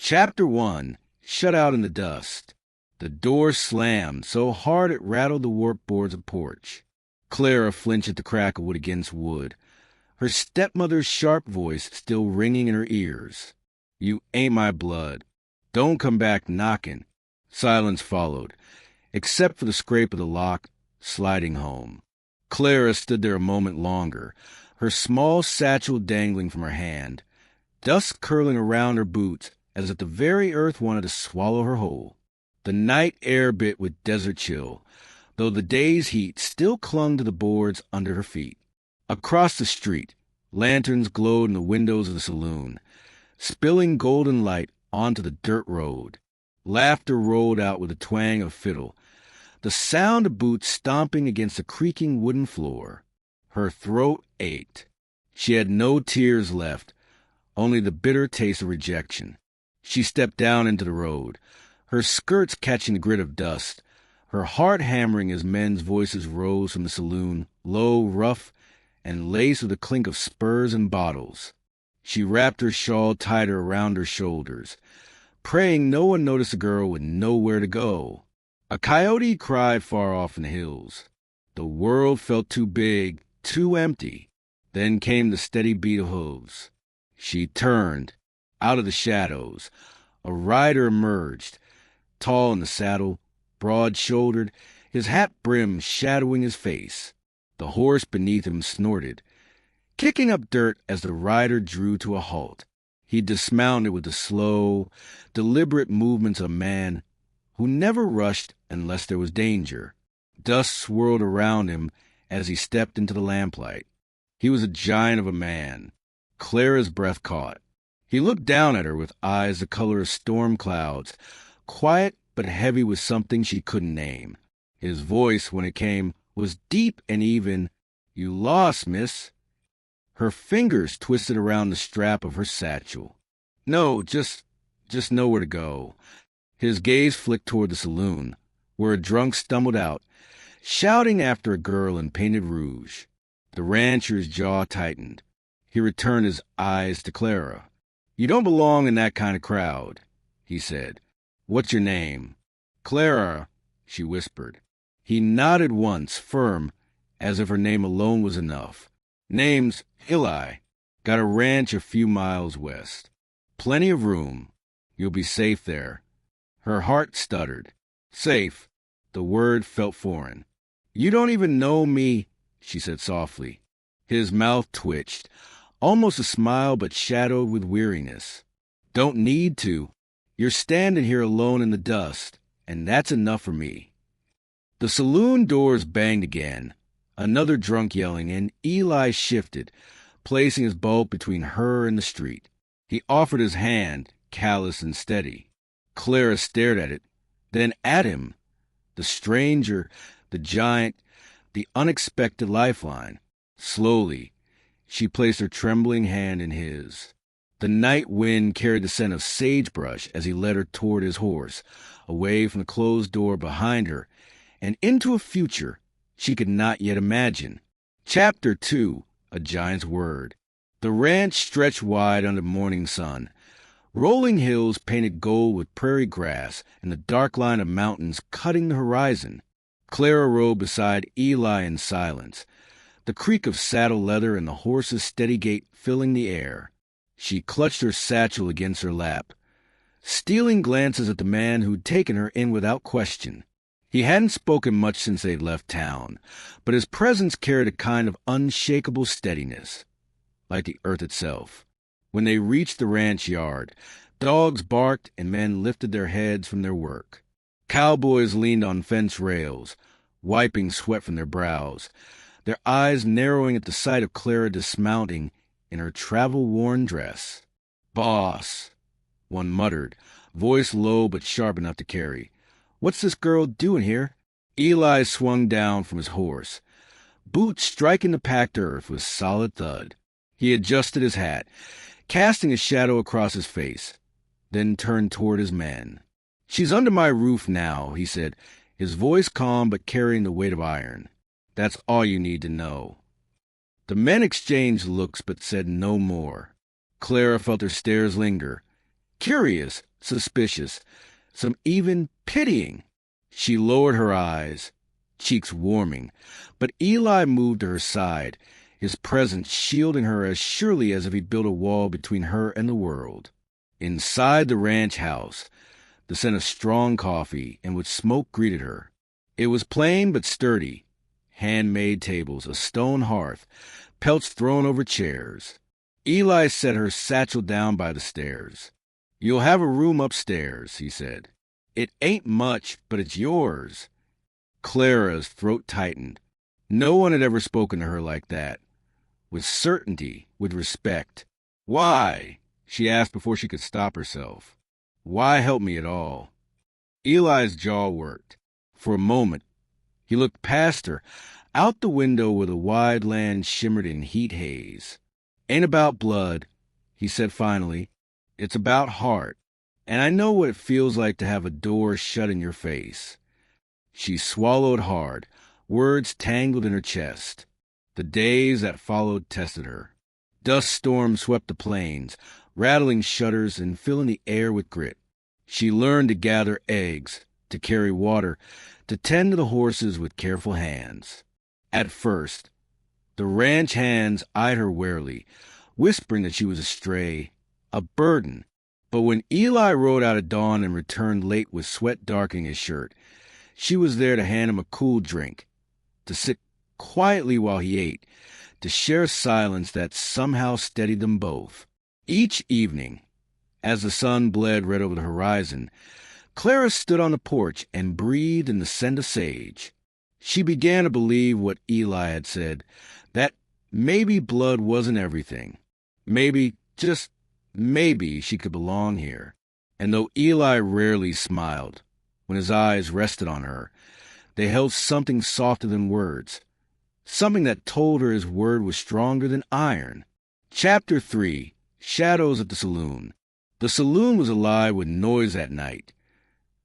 Chapter 1. Shut Out in the Dust. The door slammed so hard it rattled the warped boards of porch. Clara flinched at the crack of wood against wood, her stepmother's sharp voice still ringing in her ears. "You ain't my blood. Don't come back knocking." Silence followed, except for the scrape of the lock sliding home. Clara stood there a moment longer, her small satchel dangling from her hand, dust curling around her boots as if the very earth wanted to swallow her whole. The night air bit with desert chill, though the day's heat still clung to the boards under her feet. Across the street, lanterns glowed in the windows of the saloon, spilling golden light onto the dirt road. Laughter rolled out with a twang of fiddle, the sound of boots stomping against the creaking wooden floor. Her throat ached. She had no tears left, only the bitter taste of rejection. She stepped down into the road, her skirts catching the grit of dust, her heart hammering as men's voices rose from the saloon, low, rough, and laced with the clink of spurs and bottles. She wrapped her shawl tighter around her shoulders, praying no one noticed the girl with nowhere to go. A coyote cried far off in the hills. The world felt too big, too empty. Then came the steady beat of hooves. She turned. Out of the shadows, a rider emerged, tall in the saddle, broad-shouldered, his hat brim shadowing his face. The horse beneath him snorted, kicking up dirt as the rider drew to a halt. He dismounted with the slow, deliberate movements of a man who never rushed unless there was danger. Dust swirled around him as he stepped into the lamplight. He was a giant of a man. Clara's breath caught. He looked down at her with eyes the color of storm clouds, quiet but heavy with something she couldn't name. His voice, when it came, was deep and even. "You lost, miss." Her fingers twisted around the strap of her satchel. "No, just nowhere to go." His gaze flicked toward the saloon, where a drunk stumbled out, shouting after a girl in painted rouge. The rancher's jaw tightened. He returned his eyes to Clara. "You don't belong in that kind of crowd," he said. "What's your name?" "Clara," she whispered. He nodded once, firm, as if her name alone was enough. "Name's Eli. Got a ranch a few miles west. Plenty of room. You'll be safe there." Her heart stuttered. Safe. The word felt foreign. "You don't even know me," she said softly. His mouth twitched, almost a smile but shadowed with weariness. "Don't need to. You're standing here alone in the dust, and that's enough for me." The saloon doors banged again. Another drunk yelling, and Eli shifted, placing his bulk between her and the street. He offered his hand, callous and steady. Clara stared at it, then at him. The stranger, the giant, the unexpected lifeline. Slowly, she placed her trembling hand in his. The night wind carried the scent of sagebrush as he led her toward his horse, away from the closed door behind her, and into a future she could not yet imagine. Chapter 2. A Giant's Word. The ranch stretched wide under the morning sun. Rolling hills painted gold with prairie grass and the dark line of mountains cutting the horizon. Clara rode beside Eli in silence, the creak of saddle leather and the horse's steady gait filling the air. She clutched her satchel against her lap, stealing glances at the man who'd taken her in without question. He hadn't spoken much since they'd left town, but his presence carried a kind of unshakable steadiness, like the earth itself. When they reached the ranch yard, dogs barked and men lifted their heads from their work. Cowboys leaned on fence rails, wiping sweat from their brows, their eyes narrowing at the sight of Clara dismounting in her travel-worn dress. "Boss," one muttered, voice low but sharp enough to carry. "What's this girl doing here?" Eli swung down from his horse, boots striking the packed earth with solid thud. He adjusted his hat, casting a shadow across his face, then turned toward his men. "She's under my roof now," he said, his voice calm but carrying the weight of iron. "That's all you need to know." The men exchanged looks but said no more. Clara felt her stares linger, curious, suspicious, some even pitying. She lowered her eyes, cheeks warming, but Eli moved to her side, his presence shielding her as surely as if he'd built a wall between her and the world. Inside the ranch house, the scent of strong coffee and with smoke greeted her. It was plain but sturdy. Handmade tables, a stone hearth, pelts thrown over chairs. Eli set her satchel down by the stairs. "You'll have a room upstairs," he said. "It ain't much, but it's yours." Clara's throat tightened. No one had ever spoken to her like that. With certainty, with respect. "Why?" she asked before she could stop herself. "Why help me at all?" Eli's jaw worked. For a moment, he looked past her, out the window where the wide land shimmered in heat haze. "Ain't about blood," he said finally. "It's about heart. And I know what it feels like to have a door shut in your face." She swallowed hard, words tangled in her chest. The days that followed tested her. Dust storms swept the plains, rattling shutters and filling the air with grit. She learned to gather eggs, to carry water, to tend to the horses with careful hands. At first, the ranch hands eyed her warily, whispering that she was a stray, a burden. But when Eli rode out at dawn and returned late with sweat darkening his shirt, she was there to hand him a cool drink, to sit quietly while he ate, to share silence that somehow steadied them both. Each evening, as the sun bled red over the horizon, Clara stood on the porch and breathed in the scent of sage. She began to believe what Eli had said, that maybe blood wasn't everything. Maybe, just maybe, she could belong here. And though Eli rarely smiled, when his eyes rested on her, they held something softer than words, something that told her his word was stronger than iron. Chapter 3. Shadows at the Saloon. The saloon was alive with noise at night.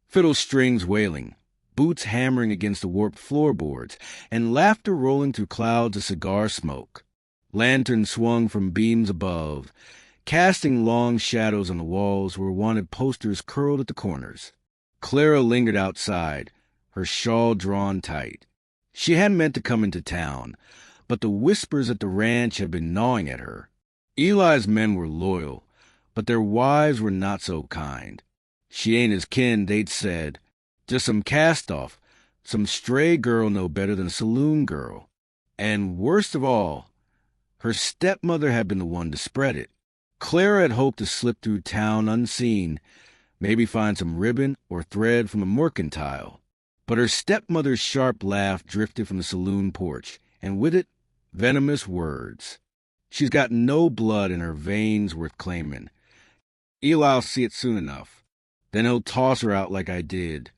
Fiddle strings wailing, boots hammering against the warped floorboards, and laughter rolling through clouds of cigar smoke. Lanterns swung from beams above, casting long shadows on the walls where wanted posters curled at the corners. Clara lingered outside, her shawl drawn tight. She hadn't meant to come into town, but the whispers at the ranch had been gnawing at her. Eli's men were loyal, but their wives were not so kind. "She ain't his kin," they'd said. "Just some cast-off, some stray girl no better than a saloon girl." And worst of all, her stepmother had been the one to spread it. Clara had hoped to slip through town unseen, maybe find some ribbon or thread from a mercantile. But her stepmother's sharp laugh drifted from the saloon porch, and with it, venomous words. "She's got no blood in her veins worth claiming. Eli'll see it soon enough. Then he'll toss her out like I did."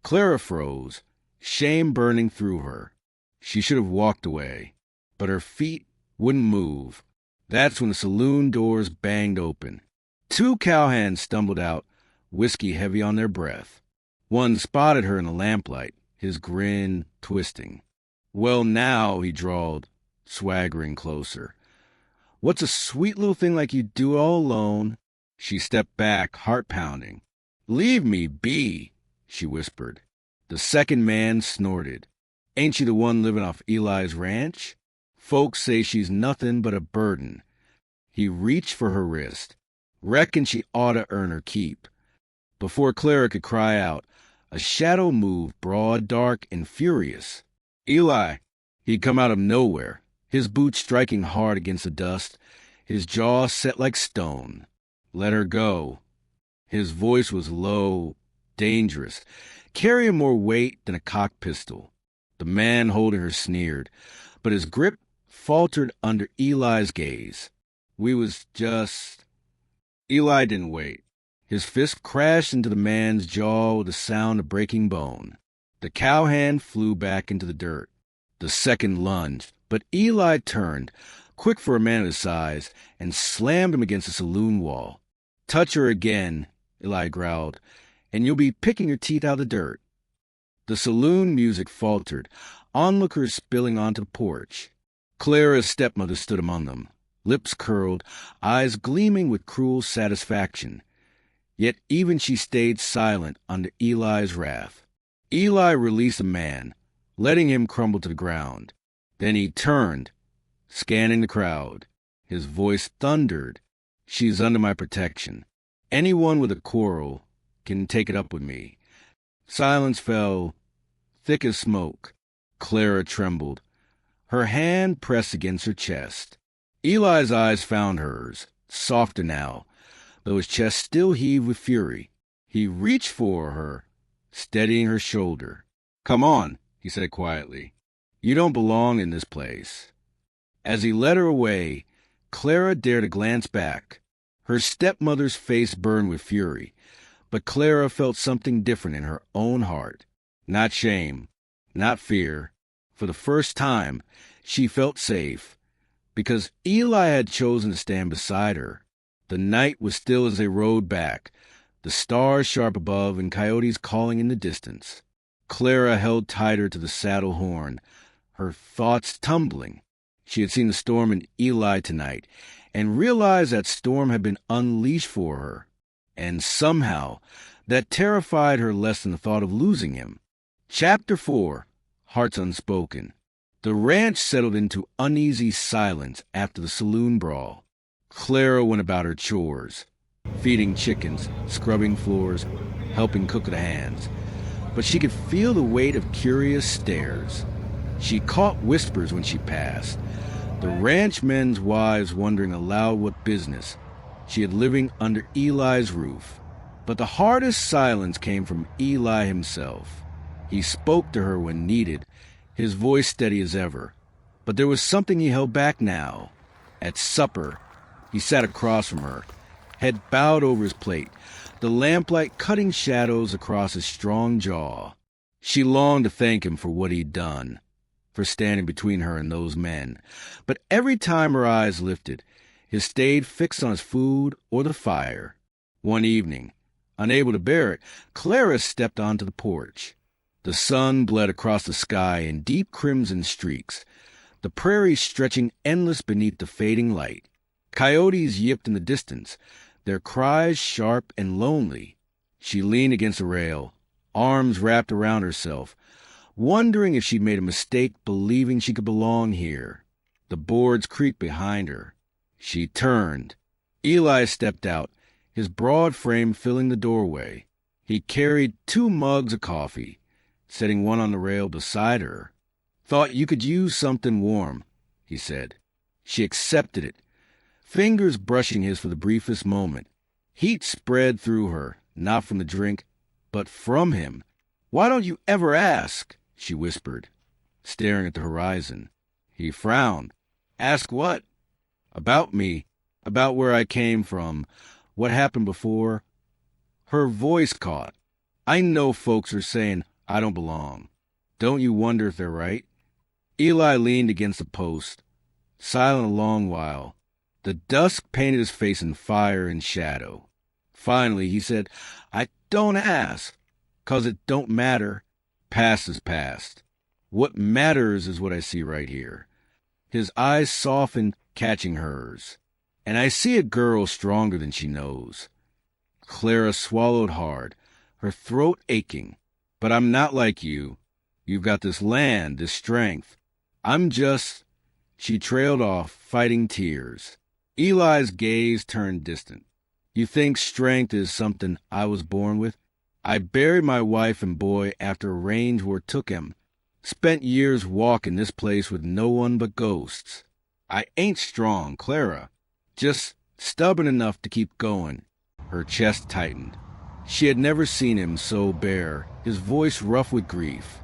Clara froze, shame burning through her. She should have walked away, but her feet wouldn't move. That's when the saloon doors banged open. Two cowhands stumbled out, whiskey heavy on their breath. One spotted her in the lamplight, his grin twisting. "Well now," he drawled, swaggering closer. "What's a sweet little thing like you do all alone?" She stepped back, heart pounding. "Leave me be," she whispered. The second man snorted. "Ain't she the one living off Eli's ranch? Folks say she's nothing but a burden." He reached for her wrist. "Reckon she oughta earn her keep." Before Clara could cry out, a shadow moved, broad, dark, and furious. Eli! He'd come out of nowhere, his boots striking hard against the dust, his jaw set like stone. "Let her go." His voice was low, dangerous, carrying more weight than a cocked pistol. The man holding her sneered, but his grip faltered under Eli's gaze. "We was just—" Eli didn't wait. His fist crashed into the man's jaw with the sound of breaking bone. The cowhand flew back into the dirt. The second lunged, but Eli turned, quick for a man of his size, and slammed him against the saloon wall. "Touch her again," Eli growled, "and you'll be picking your teeth out of the dirt." The saloon music faltered, onlookers spilling onto the porch. Clara's stepmother stood among them, lips curled, eyes gleaming with cruel satisfaction. Yet even she stayed silent under Eli's wrath. Eli released the man, letting him crumble to the ground. Then he turned, scanning the crowd. His voice thundered. "She's under my protection. Anyone with a quarrel can take it up with me." Silence fell, thick as smoke. Clara trembled. Her hand pressed against her chest. Eli's eyes found hers, softer now, though his chest still heaved with fury. He reached for her, steadying her shoulder. "Come on," he said quietly. "You don't belong in this place." As he led her away, Clara dared to glance back. Her stepmother's face burned with fury, but Clara felt something different in her own heart. Not shame, not fear. For the first time, she felt safe, because Eli had chosen to stand beside her. The night was still as they rode back, the stars sharp above and coyotes calling in the distance. Clara held tighter to the saddle horn, her thoughts tumbling. She had seen the storm in Eli tonight, and realized that storm had been unleashed for her. And somehow, that terrified her less than the thought of losing him. Chapter 4, Hearts Unspoken. The ranch settled into uneasy silence after the saloon brawl. Clara went about her chores, feeding chickens, scrubbing floors, helping cook the hands. But she could feel the weight of curious stares. She caught whispers when she passed, the ranchmen's wives wondering aloud what business she had living under Eli's roof. But the hardest silence came from Eli himself. He spoke to her when needed, his voice steady as ever. But there was something he held back now. At supper, he sat across from her, head bowed over his plate, the lamplight cutting shadows across his strong jaw. She longed to thank him for what he'd done, for standing between her and those men. But every time her eyes lifted, his stayed fixed on his food or the fire. One evening, unable to bear it, Clara stepped onto the porch. The sun bled across the sky in deep crimson streaks, the prairie stretching endless beneath the fading light. Coyotes yipped in the distance, their cries sharp and lonely. She leaned against the rail, arms wrapped around herself, wondering if she'd made a mistake believing she could belong here. The boards creaked behind her. She turned. Eli stepped out, his broad frame filling the doorway. He carried 2 mugs of coffee, setting one on the rail beside her. "Thought you could use something warm," he said. She accepted it, fingers brushing his for the briefest moment. Heat spread through her, not from the drink, but from him. "Why don't you ever ask?" she whispered, staring at the horizon. He frowned. "Ask what?" "About me, about where I came from, what happened before." Her voice caught. "I know folks are saying I don't belong. Don't you wonder if they're right?" Eli leaned against the post, silent a long while. The dusk painted his face in fire and shadow. Finally, he said, "I don't ask, 'cause it don't matter. Past is past. What matters is what I see right here." His eyes softened, catching hers. "And I see a girl stronger than she knows." Clara swallowed hard, her throat aching. "But I'm not like you. You've got this land, this strength. I'm just—" She trailed off, fighting tears. Eli's gaze turned distant. "You think strength is something I was born with? I buried my wife and boy after a range war took him. Spent years walking this place with no one but ghosts. I ain't strong, Clara. Just stubborn enough to keep going." Her chest tightened. She had never seen him so bare, his voice rough with grief.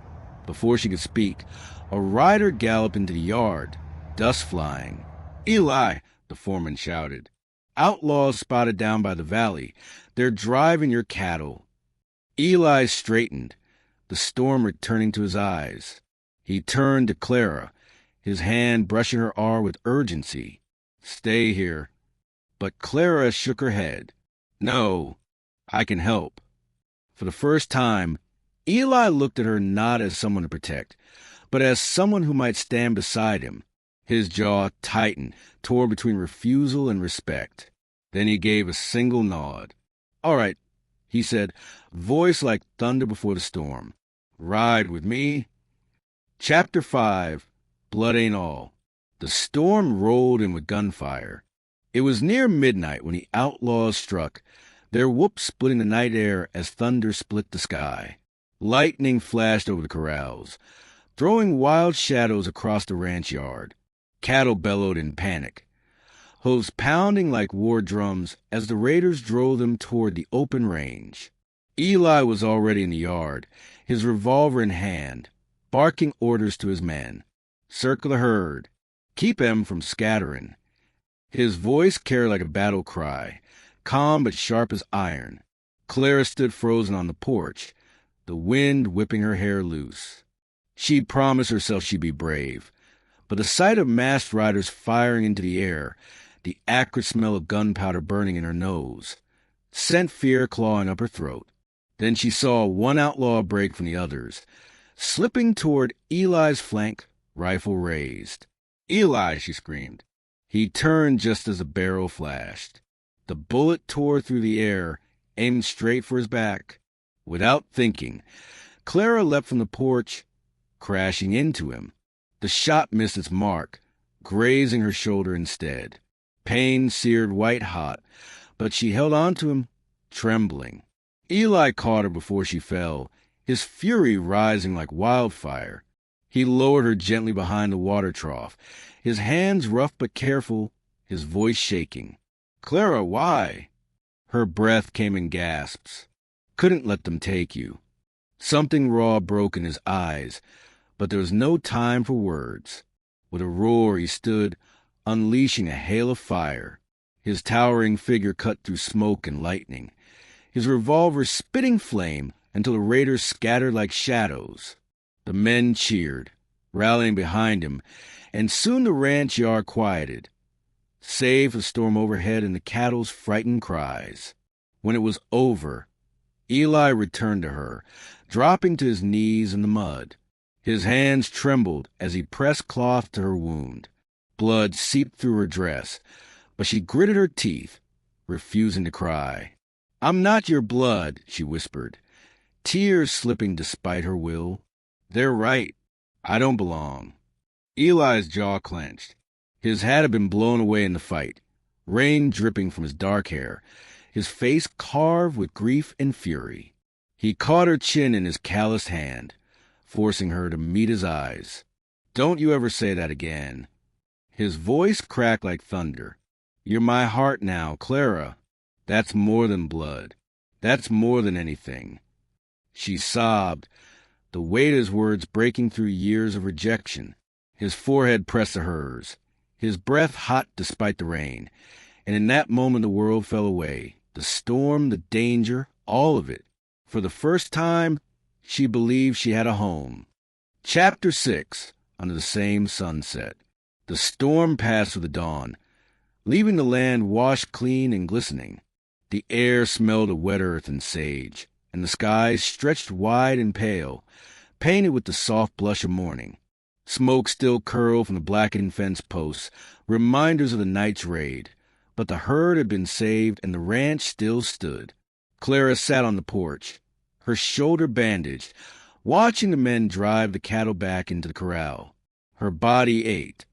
Before she could speak, a rider galloped into the yard, dust flying. "Eli!" the foreman shouted. "Outlaws spotted down by the valley. They're driving your cattle." Eli straightened, the storm returning to his eyes. He turned to Clara, his hand brushing her arm with urgency. "Stay here." But Clara shook her head. "No, I can help." For the first time, Eli looked at her not as someone to protect, but as someone who might stand beside him. His jaw tightened, torn between refusal and respect. Then he gave a single nod. "All right, he said, voice like thunder before the storm. "Ride with me." Chapter 5, Blood Ain't All. The storm rolled in with gunfire. It was near midnight when the outlaws struck, their whoops splitting the night air as thunder split the sky. Lightning flashed over the corrals, throwing wild shadows across the ranch yard. Cattle bellowed in panic, hooves pounding like war drums as the raiders drove them toward the open range. Eli was already in the yard, his revolver in hand, barking orders to his men. "Circle the herd. Keep 'em from scattering." His voice carried like a battle cry, calm but sharp as iron. Clara stood frozen on the porch, the wind whipping her hair loose. She'd promised herself she'd be brave, but the sight of masked riders firing into the air, the acrid smell of gunpowder burning in her nose, sent fear clawing up her throat. Then she saw one outlaw break from the others, slipping toward Eli's flank, rifle raised. "Eli!" she screamed. He turned just as the barrel flashed. The bullet tore through the air, aimed straight for his back. Without thinking, Clara leapt from the porch, crashing into him. The shot missed its mark, grazing her shoulder instead. Pain seared white-hot, but she held on to him, trembling. Eli caught her before she fell, his fury rising like wildfire. He lowered her gently behind the water trough, his hands rough but careful, his voice shaking. "Clara, why?" Her breath came in gasps. "Couldn't let them take you." Something raw broke in his eyes, but there was no time for words. With a roar he stood, unleashing a hail of fire. His towering figure cut through smoke and lightning, his revolver spitting flame until the raiders scattered like shadows. The men cheered, rallying behind him, and soon the ranch yard quieted, save for the storm overhead and the cattle's frightened cries. When it was over, Eli returned to her, dropping to his knees in the mud. His hands trembled as he pressed cloth to her wound. Blood seeped through her dress, but she gritted her teeth, refusing to cry. "I'm not your blood," she whispered, tears slipping despite her will. "They're right. I don't belong." Eli's jaw clenched. His hat had been blown away in the fight, rain dripping from his dark hair, his face carved with grief and fury. He caught her chin in his calloused hand, forcing her to meet his eyes. "Don't you ever say that again." His voice cracked like thunder. "You're my heart now, Clara. That's more than blood. That's more than anything." She sobbed, the weight of his words breaking through years of rejection. His forehead pressed to hers, his breath hot despite the rain, and in that moment the world fell away. The storm, the danger, all of it. For the first time, she believed she had a home. Chapter 6, Under the Same Sunset. The storm passed with the dawn, leaving the land washed clean and glistening. The air smelled of wet earth and sage, and the sky stretched wide and pale, painted with the soft blush of morning. Smoke still curled from the blackened fence posts, reminders of the night's raid. But the herd had been saved, and the ranch still stood. Clara sat on the porch, her shoulder bandaged, watching the men drive the cattle back into the corral. Her body ached,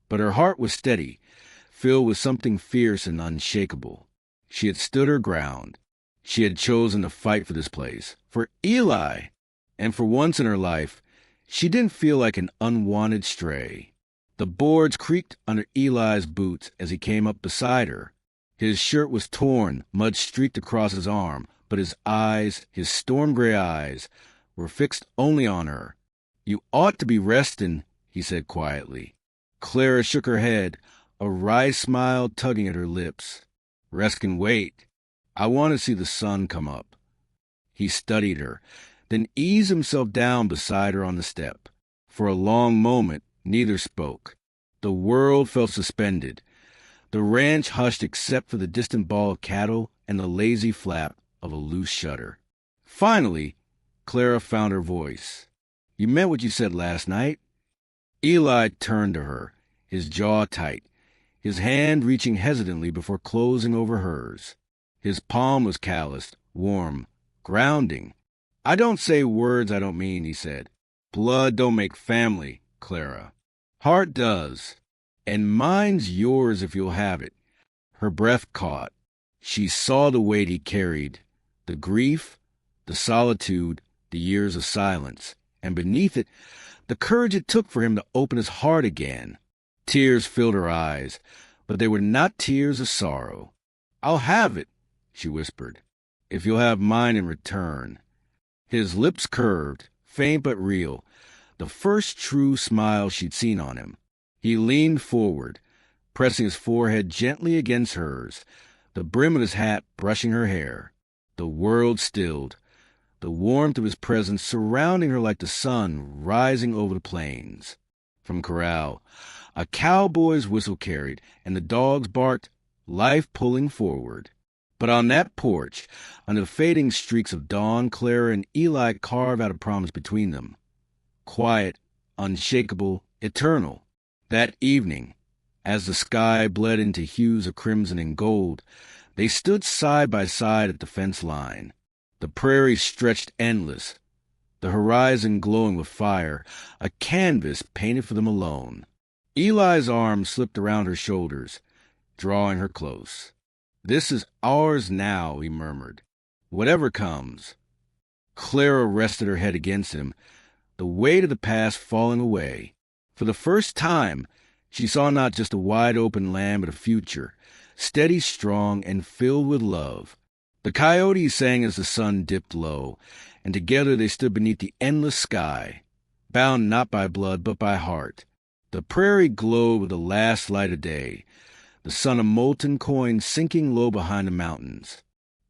but her heart was steady, filled with something fierce and unshakable. She had stood her ground. She had chosen to fight for this place, for Eli, and for once in her life, she didn't feel like an unwanted stray. The boards creaked under Eli's boots as he came up beside her. His shirt was torn, mud streaked across his arm, but his eyes, his storm-gray eyes, were fixed only on her. "You ought to be resting," he said quietly. Clara shook her head, a wry smile tugging at her lips. "Rest can wait. I want to see the sun come up." He studied her, then eased himself down beside her on the step. For a long moment, neither spoke. The world felt suspended. The ranch hushed except for the distant bawl of cattle and the lazy flap of a loose shutter. Finally, Clara found her voice. "You meant what you said last night?" Eli turned to her, his jaw tight, his hand reaching hesitantly before closing over hers. His palm was calloused, warm, grounding. "I don't say words I don't mean," he said. "Blood don't make family, Clara. Heart does. And mine's yours if you'll have it." Her breath caught. She saw the weight he carried, the grief, the solitude, the years of silence, and beneath it, the courage it took for him to open his heart again. Tears filled her eyes, but they were not tears of sorrow. "I'll have it," she whispered, "if you'll have mine in return." His lips curved, faint but real, the first true smile she'd seen on him. He leaned forward, pressing his forehead gently against hers, the brim of his hat brushing her hair. The world stilled, the warmth of his presence surrounding her like the sun rising over the plains. From corral, a cowboy's whistle carried, and the dogs barked, life pulling forward. But on that porch, under the fading streaks of dawn, Clara and Eli carved out a promise between them. Quiet, unshakable, eternal. That evening, as the sky bled into hues of crimson and gold, they stood side by side at the fence line. The prairie stretched endless, the horizon glowing with fire, a canvas painted for them alone. Eli's arm slipped around her shoulders, drawing her close. "This is ours now," he murmured. "Whatever comes." Clara rested her head against him, the weight of the past falling away. For the first time, she saw not just a wide-open land, but a future, steady, strong, and filled with love. The coyotes sang as the sun dipped low, and together they stood beneath the endless sky, bound not by blood but by heart. The prairie glowed with the last light of day, the sun a molten coin sinking low behind the mountains.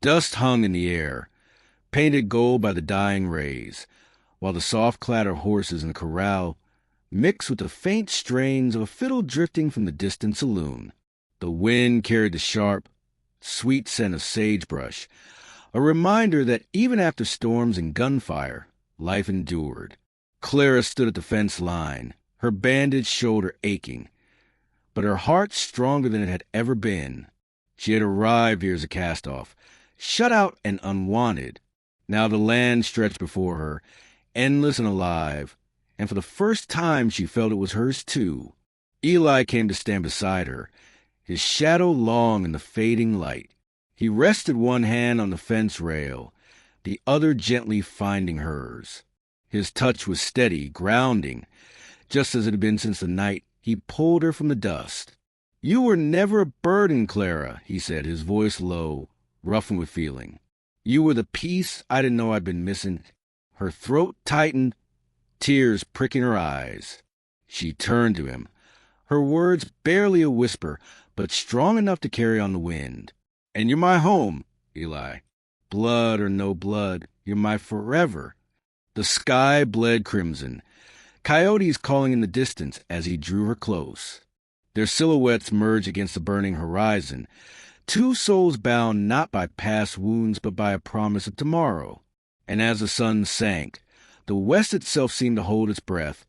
Dust hung in the air, painted gold by the dying rays, while the soft clatter of horses in the corral mixed with the faint strains of a fiddle drifting from the distant saloon. The wind carried the sharp, sweet scent of sagebrush, a reminder that even after storms and gunfire, life endured. Clara stood at the fence line, her bandaged shoulder aching, but her heart stronger than it had ever been. She had arrived here as a cast-off, shut out and unwanted. Now the land stretched before her, endless and alive, and for the first time she felt it was hers too. Eli came to stand beside her, his shadow long in the fading light. He rested one hand on the fence rail, the other gently finding hers. His touch was steady, grounding, just as it had been since the night he pulled her from the dust. "You were never a burden, Clara," he said, his voice low, roughened with feeling. "You were the peace I didn't know I'd been missing." Her throat tightened, tears pricking her eyes. She turned to him, her words barely a whisper, but strong enough to carry on the wind. "And you're my home, Eli. Blood or no blood, you're my forever." The sky bled crimson, coyotes calling in the distance as he drew her close. Their silhouettes merged against the burning horizon, two souls bound not by past wounds but by a promise of tomorrow. And as the sun sank, the west itself seemed to hold its breath,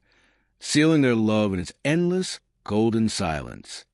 sealing their love in its endless, golden silence.